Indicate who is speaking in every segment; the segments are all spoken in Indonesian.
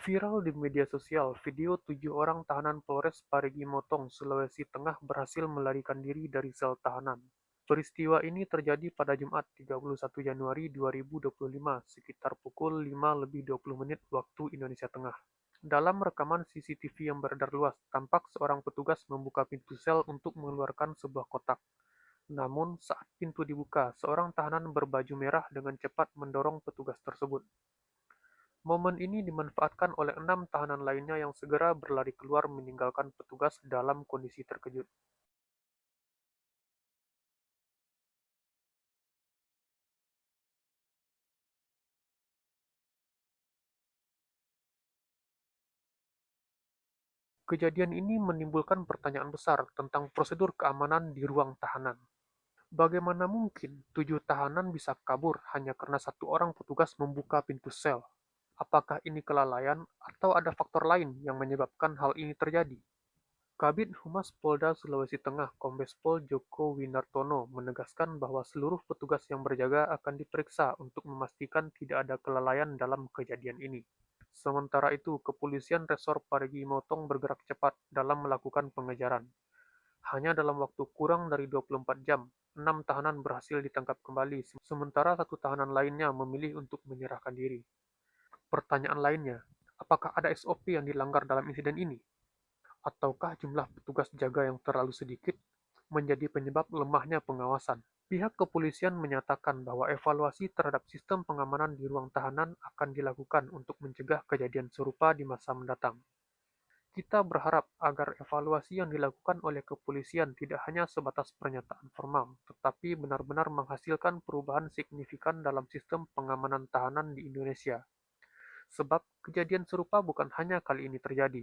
Speaker 1: Viral di media sosial, video 7 orang tahanan Polres Parigi Motong, Sulawesi Tengah berhasil melarikan diri dari sel tahanan. Peristiwa ini terjadi pada Jumat 31 Januari 2025 sekitar pukul 5:20 waktu Indonesia Tengah. Dalam rekaman CCTV yang beredar luas, tampak seorang petugas membuka pintu sel untuk mengeluarkan sebuah kotak. Namun, saat pintu dibuka, seorang tahanan berbaju merah dengan cepat mendorong petugas tersebut. Momen ini dimanfaatkan oleh 6 tahanan lainnya yang segera berlari keluar meninggalkan petugas dalam kondisi terkejut. Kejadian ini menimbulkan pertanyaan besar tentang prosedur keamanan di ruang tahanan. Bagaimana mungkin 7 tahanan bisa kabur hanya karena satu orang petugas membuka pintu sel? Apakah ini kelalaian atau ada faktor lain yang menyebabkan hal ini terjadi? Kabid Humas Polda Sulawesi Tengah Kombes Pol Joko Winartono menegaskan bahwa seluruh petugas yang berjaga akan diperiksa untuk memastikan tidak ada kelalaian dalam kejadian ini. Sementara itu, Kepolisian Resor Parigi Motong bergerak cepat dalam melakukan pengejaran. Hanya dalam waktu kurang dari 24 jam, 6 tahanan berhasil ditangkap kembali, sementara satu tahanan lainnya memilih untuk menyerahkan diri. Pertanyaan lainnya, apakah ada SOP yang dilanggar dalam insiden ini? Ataukah jumlah petugas jaga yang terlalu sedikit menjadi penyebab lemahnya pengawasan? Pihak kepolisian menyatakan bahwa evaluasi terhadap sistem pengamanan di ruang tahanan akan dilakukan untuk mencegah kejadian serupa di masa mendatang. Kita berharap agar evaluasi yang dilakukan oleh kepolisian tidak hanya sebatas pernyataan formal, tetapi benar-benar menghasilkan perubahan signifikan dalam sistem pengamanan tahanan di Indonesia. Sebab kejadian serupa bukan hanya kali ini terjadi,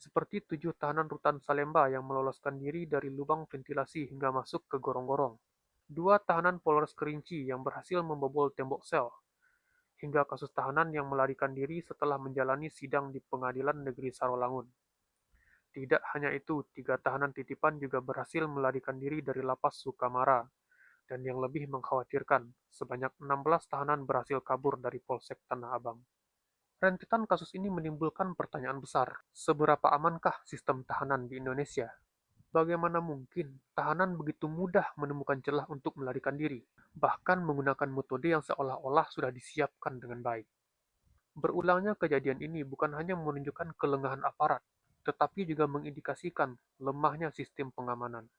Speaker 1: seperti 7 tahanan rutan Salemba yang meloloskan diri dari lubang ventilasi hingga masuk ke gorong-gorong, 2 tahanan Polres Kerinci yang berhasil membobol tembok sel, hingga kasus tahanan yang melarikan diri setelah menjalani sidang di Pengadilan Negeri Sarolangun. Tidak hanya itu, 3 tahanan titipan juga berhasil melarikan diri dari lapas Sukamara, dan yang lebih mengkhawatirkan, sebanyak 16 tahanan berhasil kabur dari Polsek Tanah Abang. Rentetan kasus ini menimbulkan pertanyaan besar, seberapa amankah sistem tahanan di Indonesia? Bagaimana mungkin tahanan begitu mudah menemukan celah untuk melarikan diri, bahkan menggunakan metode yang seolah-olah sudah disiapkan dengan baik? Berulangnya kejadian ini bukan hanya menunjukkan kelengahan aparat, tetapi juga mengindikasikan lemahnya sistem pengamanan.